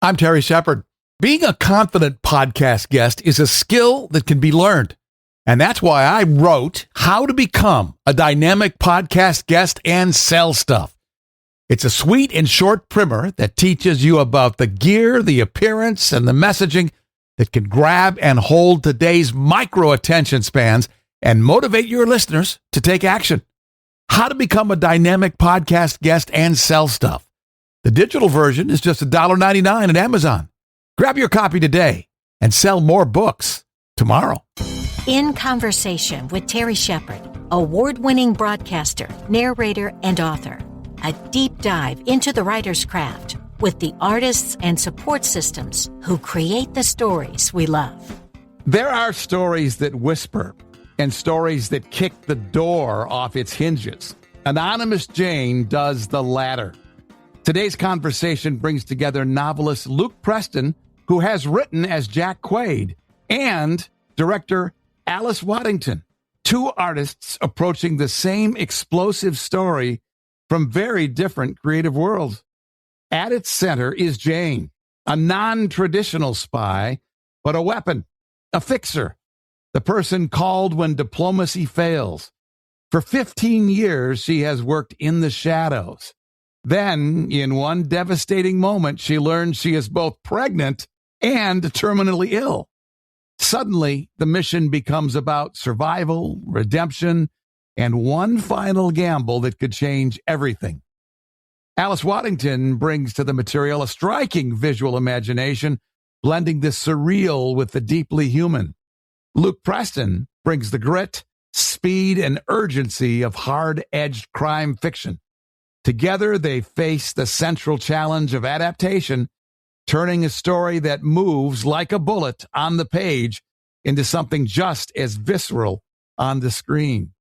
I'm Terry Shepard. Being a confident podcast guest is a skill that can be learned. And that's why I wrote How to Become a Dynamic Podcast Guest and Sell Stuff. It's a sweet and short primer that teaches you about the gear, the appearance, and the messaging that can grab and hold today's micro attention spans and motivate your listeners to take action. How to Become a Dynamic Podcast Guest and Sell Stuff. The digital version is just $1.99 at Amazon. Grab your copy today and sell more books tomorrow. In Conversation with Terry Shepard, award-winning broadcaster, narrator, and author. A deep dive into the writer's craft with the artists and support systems who create the stories we love. There are stories that whisper and stories that kick the door off its hinges. Anonymous Jane does the latter. Today's conversation brings together novelist Luke Preston, who has written as Jack Quade, and director Alice Waddington, two artists approaching the same explosive story from very different creative worlds. At its center is Jane, a non-traditional spy, but a weapon, a fixer, the person called when diplomacy fails. For 15 years, she has worked in the shadows. Then, in one devastating moment, she learns she is both pregnant and terminally ill. Suddenly, the mission becomes about survival, redemption, and one final gamble that could change everything. Alice Waddington brings to the material a striking visual imagination, blending the surreal with the deeply human. Luke Preston brings the grit, speed, and urgency of hard-edged crime fiction. Together, they face the central challenge of adaptation, turning a story that moves like a bullet on the page into something just as visceral on the screen.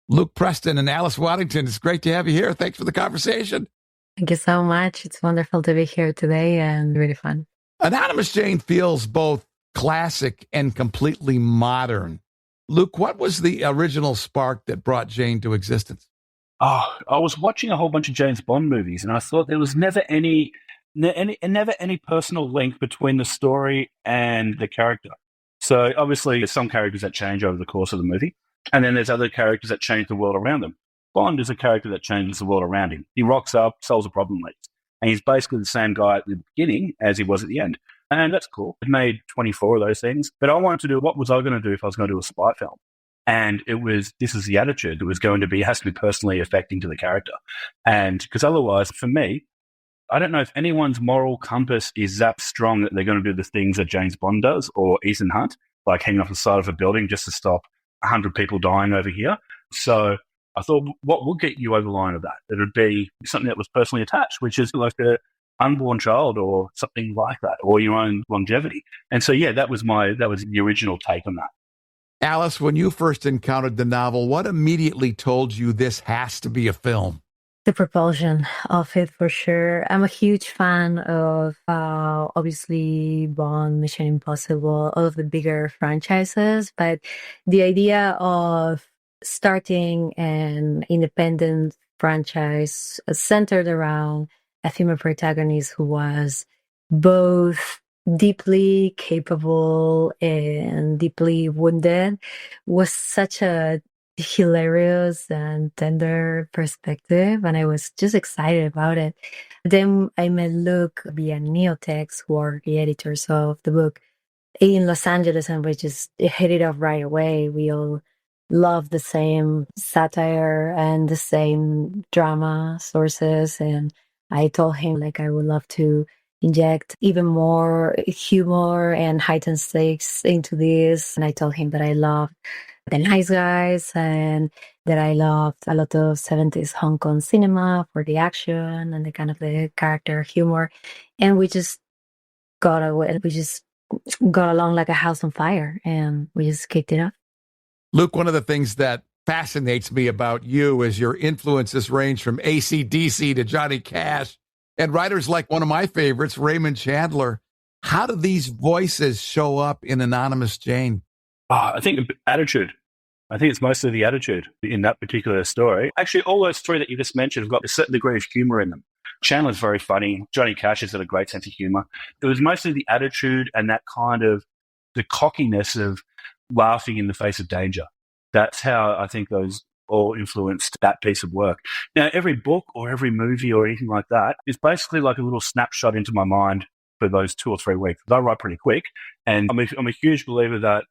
Luke Preston and Alice Waddington, it's great to have you here. Thanks for the conversation. Thank you so much. It's wonderful to be here today and really fun. Anonymous Jane feels both classic and completely modern. Luke, what was the original spark that brought Jane to existence? Oh, I was watching a whole bunch of James Bond movies, and I thought there was never any personal link between the story and the character. So obviously, there's some characters that change over the course of the movie, and then there's other characters that change the world around them. Bond is a character that changes the world around him. He rocks up, solves a problem, leaves, and he's basically the same guy at the beginning as he was at the end, and that's cool. It made 24 of those things, but I wanted to do what was I going to do if I was going to do a spy film. And this is the attitude. It has to be personally affecting to the character. And because otherwise, for me, I don't know if anyone's moral compass is that strong that they're going to do the things that James Bond does or Ethan Hunt, like hanging off the side of a building just to stop 100 people dying over here. So I thought, what would get you over the line of that? It would be something that was personally attached, which is like an unborn child or something like that, or your own longevity. And so, yeah, that was the original take on that. Alice, when you first encountered the novel, what immediately told you this has to be a film? The propulsion of it, for sure. I'm a huge fan of, obviously, Bond, Mission Impossible, all of the bigger franchises. But the idea of starting an independent franchise centered around a female protagonist who was both deeply capable and deeply wounded was such a hilarious and tender perspective, and I was just excited about it. Then I met Luke via Neotex, who are the editors of the book in Los Angeles, and we just hit it off right away. We all love the same satire and the same drama sources, and I told him I would love to inject even more humor and heightened stakes into this. And I told him that I loved The Nice Guys and that I loved a lot of 70s Hong Kong cinema for the action and the kind of the character humor. And we just got along like a house on fire, and we just kicked it off. Luke, one of the things that fascinates me about you is your influences range from AC/DC to Johnny Cash and writers like one of my favorites, Raymond Chandler. How do these voices show up in Anonymous Jane? I think attitude. I think it's mostly the attitude in that particular story. Actually, all those three that you just mentioned have got a certain degree of humor in them. Chandler's very funny. Johnny Cash has got a great sense of humor. It was mostly the attitude and that kind of the cockiness of laughing in the face of danger. That's how I think those all influenced that piece of work. Now, every book or every movie or anything like that is basically like a little snapshot into my mind for those 2 or 3 weeks. I write pretty quick, and I'm a huge believer that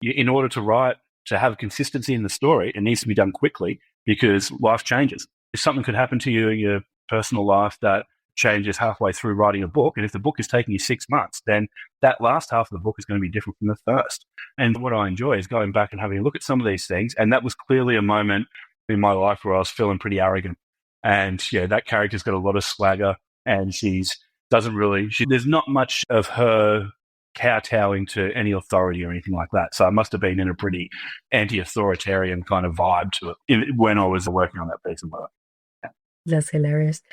in order to write, to have consistency in the story, it needs to be done quickly because life changes. If something could happen to you in your personal life that changes halfway through writing a book, and if the book is taking you 6 months, then that last half of the book is going to be different from the first. And what I enjoy is going back and having a look at some of these things. And that was clearly a moment in my life where I was feeling pretty arrogant. And yeah, that character's got a lot of swagger, and there's not much of her kowtowing to any authority or anything like that. So I must have been in a pretty anti-authoritarian kind of vibe to it when I was working on that piece of work. That's hilarious.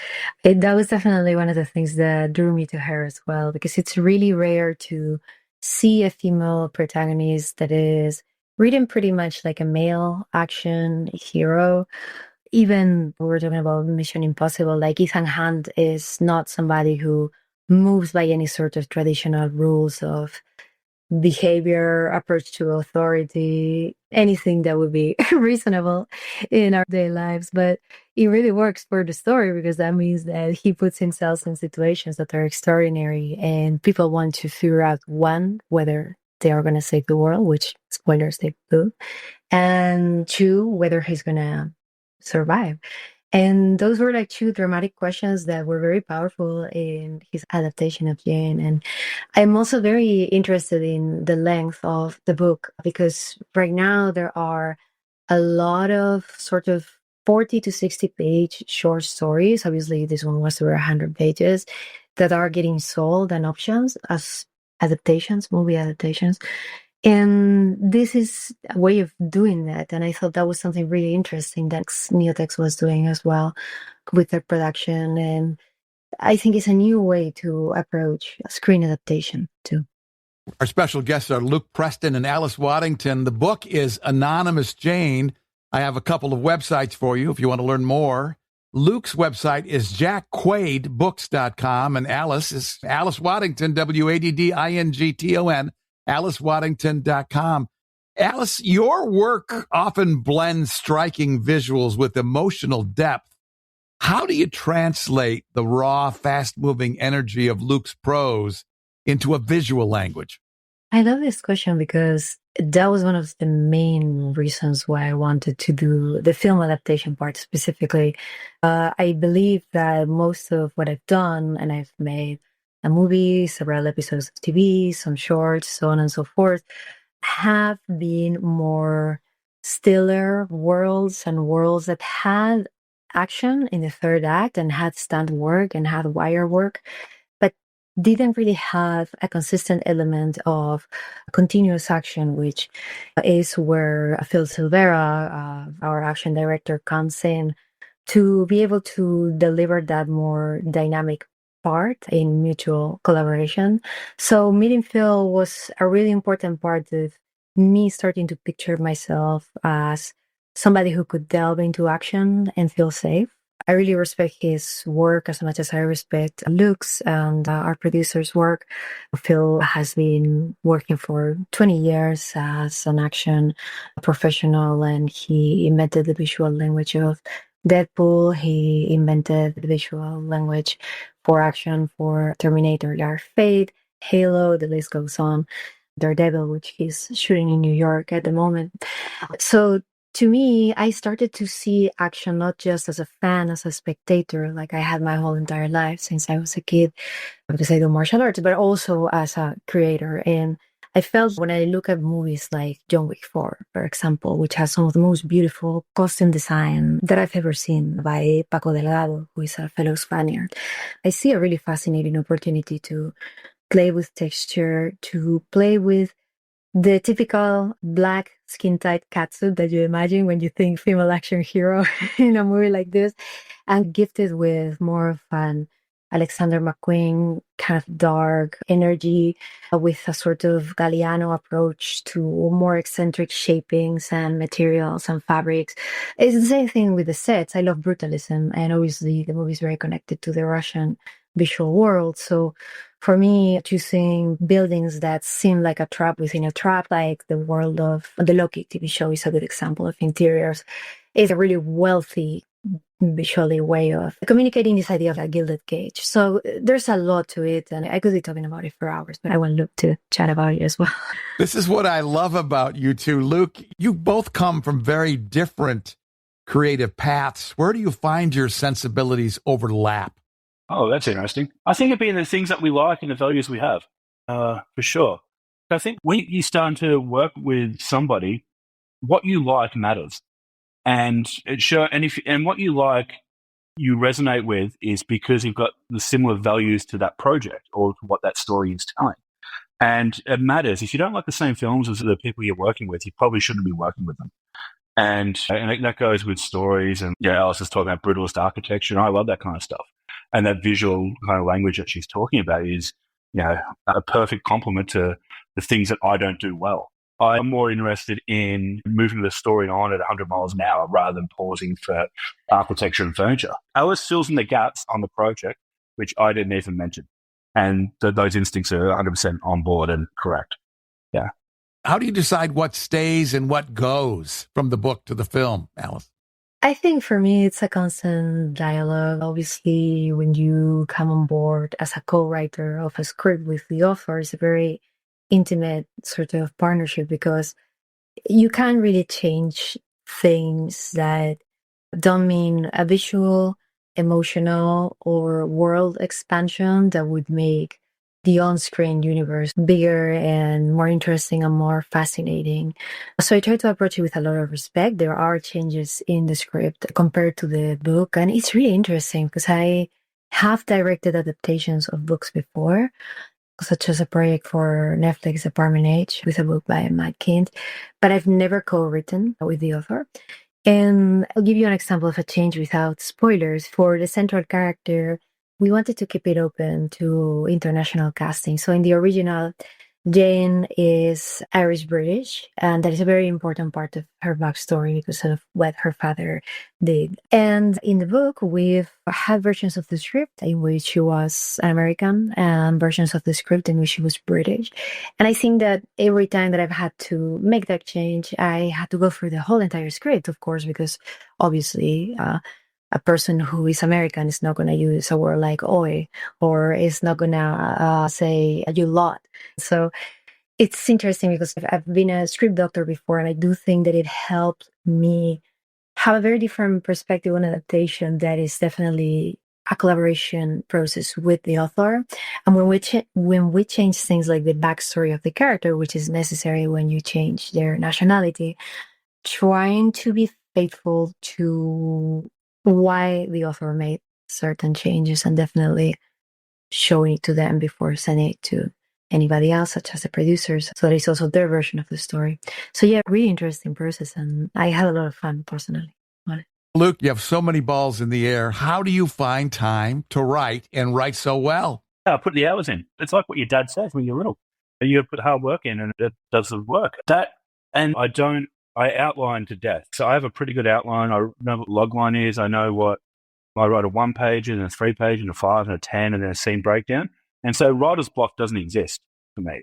That was definitely one of the things that drew me to her as well, because it's really rare to see a female protagonist that is written pretty much like a male action hero. Even when we're talking about Mission Impossible, like Ethan Hunt is not somebody who moves by any sort of traditional rules of behavior, approach to authority, anything that would be reasonable in our daily lives. But it really works for the story because that means that he puts himself in situations that are extraordinary and people want to figure out, one, whether they are going to save the world, which spoilers they do, and two, whether he's going to survive. And those were like 2 dramatic questions that were very powerful in his adaptation of Jane. And I'm also very interested in the length of the book because right now there are a lot of sort of 40 to 60 page short stories. Obviously, this one was over 100 pages that are getting sold and options as adaptations, movie adaptations. And this is a way of doing that. And I thought that was something really interesting that Neotex was doing as well with their production. And I think it's a new way to approach a screen adaptation too. Our special guests are Luke Preston and Alice Waddington. The book is Anonymous Jane. I have a couple of websites for you if you want to learn more. Luke's website is jackquadebooks.com, and Alice is Alice Waddington, Waddington, AliceWaddington.com. Alice, your work often blends striking visuals with emotional depth. How do you translate the raw, fast-moving energy of Luke's prose into a visual language? I love this question because that was one of the main reasons why I wanted to do the film adaptation part specifically. I believe that most of what I've done, and I've made a movie, several episodes of TV, some shorts, so on and so forth, have been more stiller worlds and worlds that had action in the third act and had stunt work and had wire work, but didn't really have a consistent element of continuous action, which is where Phil Silvera, our action director, comes in to be able to deliver that more dynamic part in mutual collaboration. So meeting Phil was a really important part of me starting to picture myself as somebody who could delve into action and feel safe. I really respect his work as much as I respect Luke's and our producer's work. Phil has been working for 20 years as an action professional, and he invented the visual language of Deadpool. He invented the visual language for action for Terminator, Dark Fate, Halo, the list goes on, Daredevil, which he's shooting in New York at the moment. So to me, I started to see action not just as a fan, as a spectator, like I had my whole entire life since I was a kid, because I do martial arts, but also as a creator. And I felt when I look at movies like John Wick 4, for example, which has some of the most beautiful costume design that I've ever seen by Paco Delgado, who is a fellow Spaniard, I see a really fascinating opportunity to play with texture, to play with the typical black skin-tight catsuit that you imagine when you think female action hero in a movie like this, and gifted with more of an Alexander McQueen kind of dark energy with a sort of Galliano approach to more eccentric shapings and materials and fabrics. It's the same thing with the sets. I love brutalism, and obviously the movie is very connected to the Russian visual world. So for me, choosing buildings that seem like a trap within a trap, like the world of the Loki TV show is a good example of interiors, is a really wealthy visually way of communicating this idea of a gilded cage. So there's a lot to it, and I could be talking about it for hours, but I want Luke to chat about it as well. This is what I love about you two. Luke, you both come from very different creative paths. Where do you find your sensibilities overlap? Oh, that's interesting. I think it'd be in the things that we like and the values we have, for sure. I think when you start to work with somebody, what you like matters. And and what you like, you resonate with is because you've got the similar values to that project or to what that story is telling. And it matters. If you don't like the same films as the people you're working with, you probably shouldn't be working with them. And that goes with stories. And Alice is talking about brutalist architecture, and I love that kind of stuff. And that visual kind of language that she's talking about is, a perfect complement to the things that I don't do well. I'm more interested in moving the story on at 100 miles an hour rather than pausing for architecture and furniture. Alice fills in the gaps on the project, which I didn't even mention. And those instincts are 100% on board and correct. Yeah. How do you decide what stays and what goes from the book to the film, Alice? I think for me, it's a constant dialogue. Obviously, when you come on board as a co-writer of a script with the author, it's a very intimate sort of partnership because you can't really change things that don't mean a visual, emotional, or world expansion that would make the on-screen universe bigger and more interesting and more fascinating. So I try to approach it with a lot of respect. There are changes in the script compared to the book, and it's really interesting because I have directed adaptations of books before, such as a project for Netflix, Apartment H, with a book by Matt Kindt, but I've never co-written with the author. And I'll give you an example of a change without spoilers. For the central character, we wanted to keep it open to international casting. So in the original, Jane is Irish-British, and that is a very important part of her backstory because of what her father did. And in the book, we've had versions of the script in which she was an American and versions of the script in which she was British. And I think that every time that I've had to make that change, I had to go through the whole entire script, of course, because obviously a person who is American is not going to use a word like oi, or is not going to say you lot. So it's interesting because I've been a script doctor before, and I do think that it helped me have a very different perspective on adaptation that is definitely a collaboration process with the author. And when we change things like the backstory of the character, which is necessary when you change their nationality, trying to be faithful to why the author made certain changes and definitely showing it to them before sending it to anybody else, such as the producers, so that it's also their version of the story. So yeah, really interesting process, and I had a lot of fun personally on it. Luke, you have so many balls in the air. How do you find time to write and write so well? I put the hours in. It's like what your dad says when you're little. You put hard work in and it does the work. I outline to death. So I have a pretty good outline. I know what log line is. I know what I write a 1-page and a 3-page and a 5 and a 10 and then a scene breakdown. And so writer's block doesn't exist for me.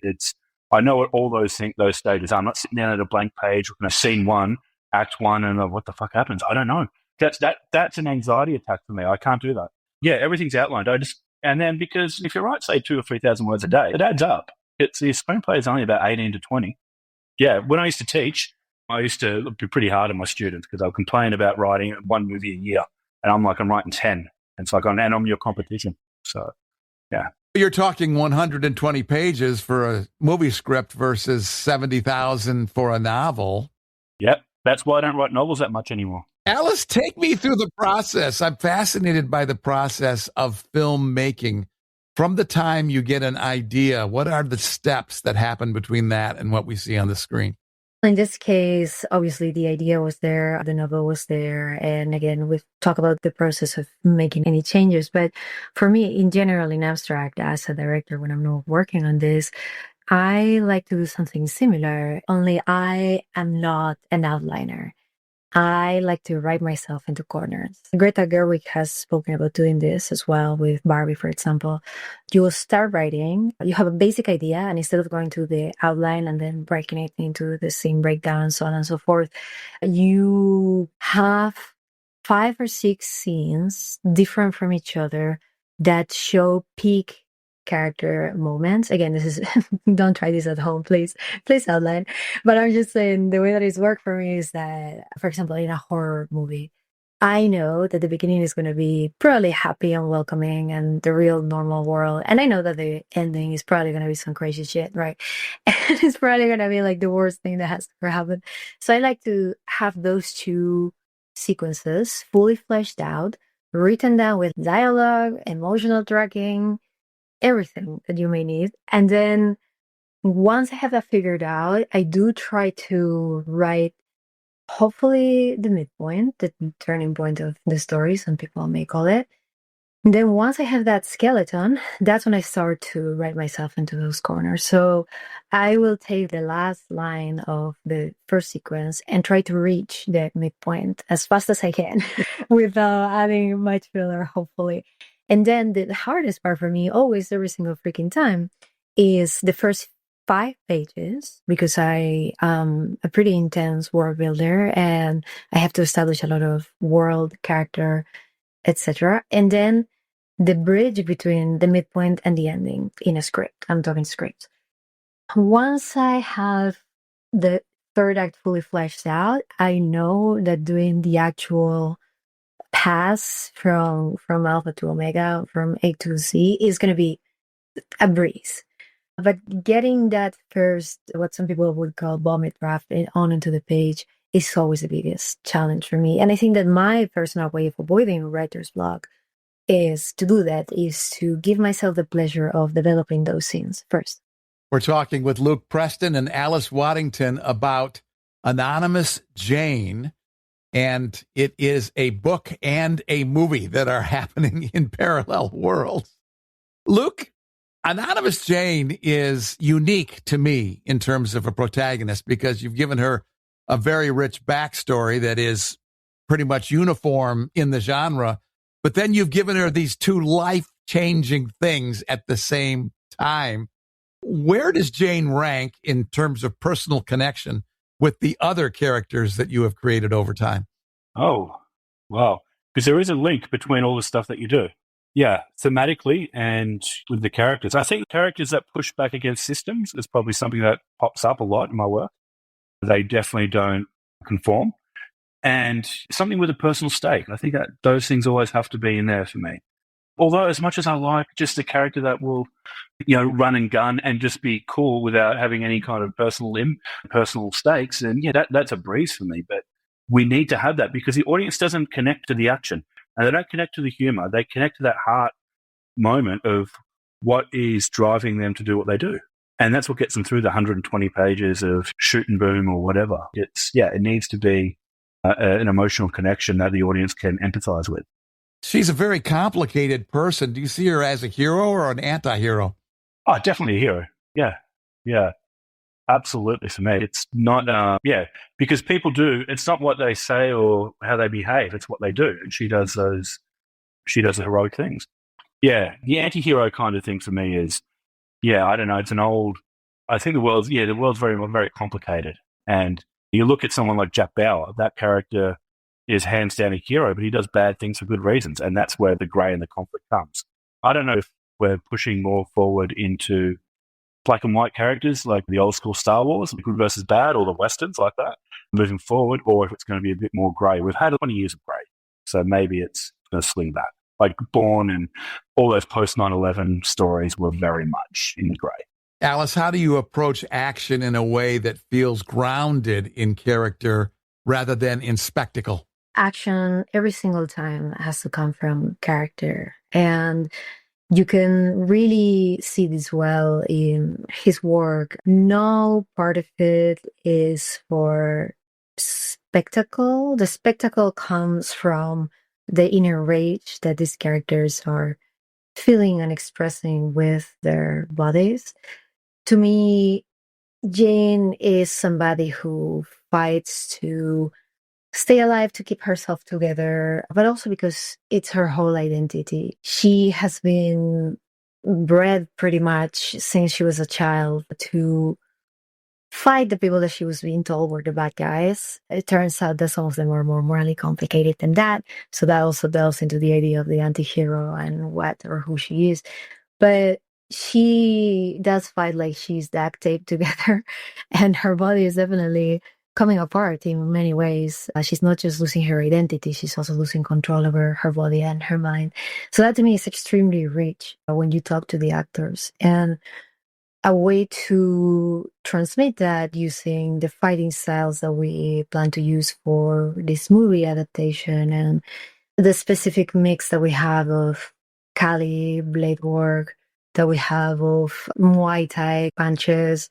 I know what all those stages are. I'm not sitting down at a blank page looking at scene 1, act 1, and what the fuck happens? I don't know. That's an anxiety attack for me. I can't do that. Yeah, everything's outlined. And then because if you write, say, 2,000 or 3,000 words a day, it adds up. The screenplay is only about 18 to 20. Yeah, when I used to teach, I used to be pretty hard on my students because they'll complain about writing 1 movie a year. And I'm writing 10. And it's like, and I'm your competition. So, yeah. You're talking 120 pages for a movie script versus 70,000 for a novel. Yep. That's why I don't write novels that much anymore. Alice, take me through the process. I'm fascinated by the process of filmmaking. From the time you get an idea, what are the steps that happen between that and what we see on the screen? In this case, obviously the idea was there, the novel was there. And again, we've talked about the process of making any changes. But for me, in general, in abstract, as a director, when I'm not working on this, I like to do something similar, only I am not an outliner. I like to write myself into corners. Greta Gerwig has spoken about doing this as well with Barbie, for example. You will start writing, you have a basic idea, and instead of going to the outline and then breaking it into the scene breakdown and so on and so forth, you have 5 or 6 scenes different from each other that show peak character moments. Again, this is don't try this at home, please outline. But I'm just saying the way that it's worked for me is that, for example, in a horror movie, I know that the beginning is going to be probably happy and welcoming and the real normal world. And I know that the ending is probably going to be some crazy shit, right? And it's probably going to be like the worst thing that has ever happened. So I like to have those two sequences fully fleshed out, written down with dialogue, emotional tracking, everything that you may need. And then once I have that figured out, I do try to write hopefully the midpoint, the turning point of the story, some people may call it. And then once I have that skeleton, that's when I start to write myself into those corners. So I will take the last line of the first sequence and try to reach the midpoint as fast as I can without adding much filler, hopefully. And then the hardest part for me, always, every single freaking time, is the first 5 pages, because I am a pretty intense world builder and I have to establish a lot of world, character, etc. And then the bridge between the midpoint and the ending in a script. I'm talking script. Once I have the third act fully fleshed out, I know that doing the actual pass from alpha to omega, from A to Z, is going to be a breeze. But getting that first, what some people would call vomit draft, on into the page is always the biggest challenge for me. And I think that my personal way of avoiding writer's block is to do that, is to give myself the pleasure of developing those scenes first. We're talking with Luke Preston and Alice Waddington about Anonymous Jane. And it is a book and a movie that are happening in parallel worlds. Luke, Anonymous Jane is unique to me in terms of a protagonist because you've given her a very rich backstory that is pretty much uniform in the genre, but then you've given her these two life-changing things at the same time. Where does Jane rank in terms of personal connection with the other characters that you have created over time? Oh, wow. Because there is a link between all the stuff that you do. Yeah, thematically and with the characters. I think characters that push back against systems is probably something that pops up a lot in my work. They definitely don't conform. And something with a personal stake. I think that those things always have to be in there for me. Although as much as I like just a character that will, run and gun and just be cool without having any kind of personal stakes, and that's a breeze for me. But we need to have that because the audience doesn't connect to the action and they don't connect to the humor. They connect to that heart moment of what is driving them to do what they do. And that's what gets them through the 120 pages of shoot and boom or whatever. It needs to be an emotional connection that the audience can empathize with. She's a very complicated person. Do you see her as a hero or an anti-hero? Oh, definitely a hero. Yeah. Absolutely for me. It's not, because people do, it's not what they say or how they behave, it's what they do. And she does the heroic things. Yeah, the anti-hero kind of thing for me is, I don't know, it's an old, I think the world's very, very complicated. And you look at someone like Jack Bauer, that character is hands down a hero, but he does bad things for good reasons. And that's where the grey and the conflict comes. I don't know if we're pushing more forward into black and white characters like the old school Star Wars, good versus bad, or the Westerns like that, moving forward, or if it's going to be a bit more grey. We've had 20 years of grey, so maybe it's going to swing back. Like Bourne and all those post 9/11 stories were very much in the grey. Alice, how do you approach action in a way that feels grounded in character rather than in spectacle? Action every single time has to come from character. And You can really see this well in his work. No part of it is for spectacle. The spectacle comes from the inner rage that these characters are feeling and expressing with their bodies. To me, Jane is somebody who fights to stay alive, to keep herself together, but also because it's her whole identity. She has been bred pretty much since she was a child to fight the people that she was being told were the bad guys. It turns out that some of them are more morally complicated than that. So that also delves into the idea of the anti-hero and what or who she is. But she does fight like she's duct taped together, and her body is definitely coming apart in many ways. She's not just losing her identity, she's also losing control over her body and her mind. So that to me is extremely rich when you talk to the actors. And a way to transmit that using the fighting styles that we plan to use for this movie adaptation and the specific mix that we have of Kali blade work, that we have of Muay Thai punches,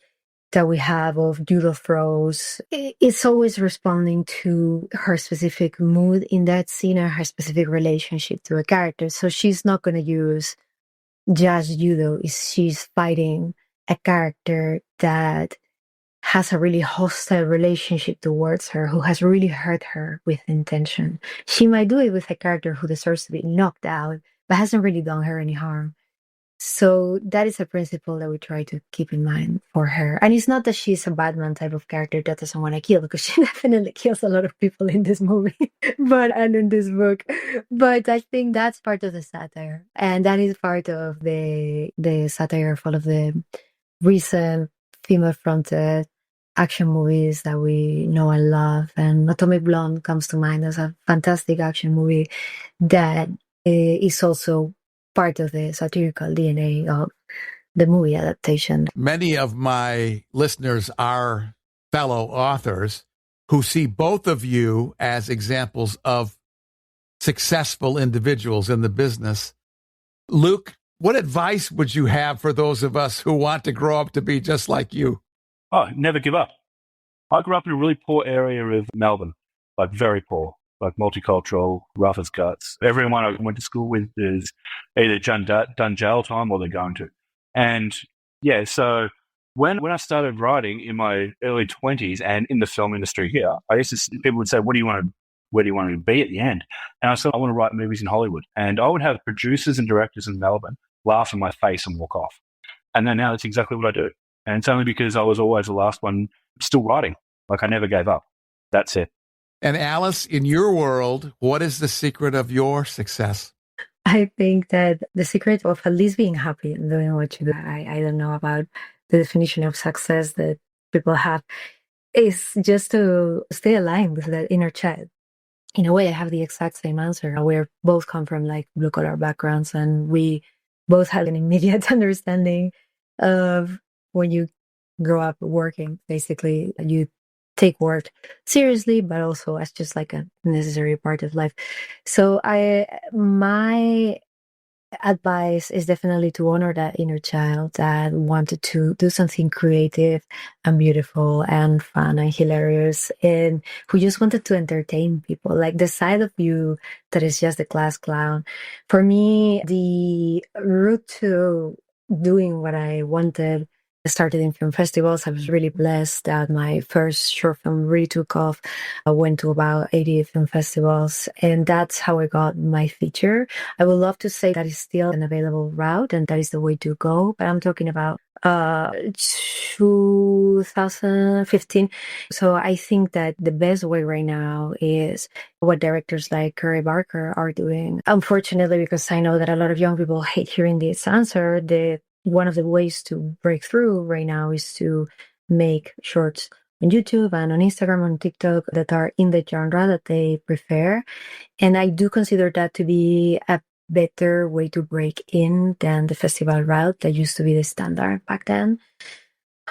that we have of judo throws. It's always responding to her specific mood in that scene and her specific relationship to a character. So she's not going to use just judo. She's fighting a character that has a really hostile relationship towards her, who has really hurt her with intention. She might do it with a character who deserves to be knocked out, but hasn't really done her any harm. So that is a principle that we try to keep in mind for her. And it's not that she's a Batman type of character that doesn't want to kill, because she definitely kills a lot of people in this movie, and in this book. But I think that's part of the satire. And that is part of the satire of all of the recent female-fronted action movies that we know and love. And Atomic Blonde comes to mind as a fantastic action movie that is also part of the satirical DNA of the movie adaptation. Many of my listeners are fellow authors who see both of you as examples of successful individuals in the business. Luke, what advice would you have for those of us who want to grow up to be just like you? Oh, never give up. I grew up in a really poor area of Melbourne, like very poor, like multicultural, rough as guts. Everyone I went to school with is either done jail time or they're going to. And yeah, so when I started writing in my early 20s and in the film industry here, I used to, people would say, where do you want to be at the end? And I said, I want to write movies in Hollywood. And I would have producers and directors in Melbourne laugh in my face and walk off. And then now that's exactly what I do. And it's only because I was always the last one still writing. Like I never gave up. That's it. And Alice, in your world, what is the secret of your success? I think that the secret of at least being happy and doing what you do, I don't know about the definition of success that people have, is just to stay aligned with that inner child. In a way, I have the exact same answer. We both come from like blue collar backgrounds, and we both have an immediate understanding of when you grow up working, basically, you take work seriously, but also as just like a necessary part of life. So my advice is definitely to honor that inner child that wanted to do something creative and beautiful and fun and hilarious, and who just wanted to entertain people, like the side of you that is just the class clown. For me, the route to doing what I wanted started in film festivals. I was really blessed that my first short film really took off. I went to about 80 film festivals, and that's how I got my feature. I would love to say that is still an available route and that is the way to go, but I'm talking about 2015. So I think that the best way right now is what directors like Curry Barker are doing. Unfortunately, because I know that a lot of young people hate hearing this answer, one of the ways to break through right now is to make shorts on YouTube and on Instagram and TikTok that are in the genre that they prefer. And I do consider that to be a better way to break in than the festival route that used to be the standard back then.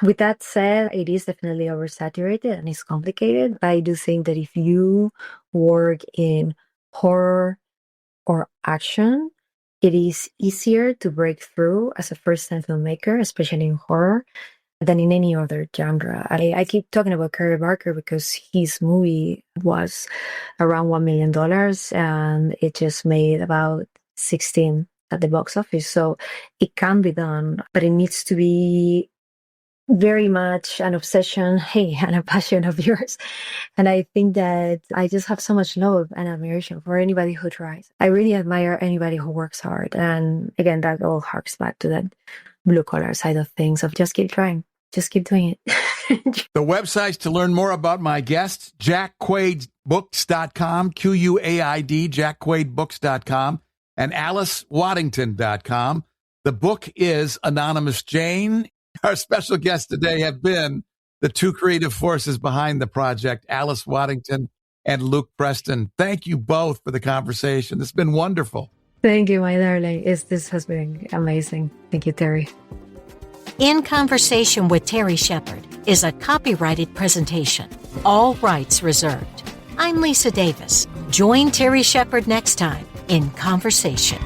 With that said, it is definitely oversaturated and it's complicated. But I do think that if you work in horror or action, it is easier to break through as a first-time filmmaker, especially in horror, than in any other genre. I keep talking about Kerry Barker because his movie was around $1 million and it just made about 16 at the box office. So it can be done, but it needs to be very much an obsession, and a passion of yours. And I think that I just have so much love and admiration for anybody who tries. I really admire anybody who works hard. And again, that all harks back to that blue collar side of things of just keep trying. Just keep doing it. The websites to learn more about my guests, jackquadebooks.com, Quaid, jackquadebooks.com, and alicewaddington.com. The book is Anonymous Jane. Our special guests today have been the two creative forces behind the project, Alice Waddington and Luke Preston. Thank you both for the conversation. It's been wonderful. Thank you, my darling. This has been amazing. Thank you, Terry. In Conversation with Terry Shepard is a copyrighted presentation. All rights reserved. I'm Lisa Davis. Join Terry Shepard next time in Conversation.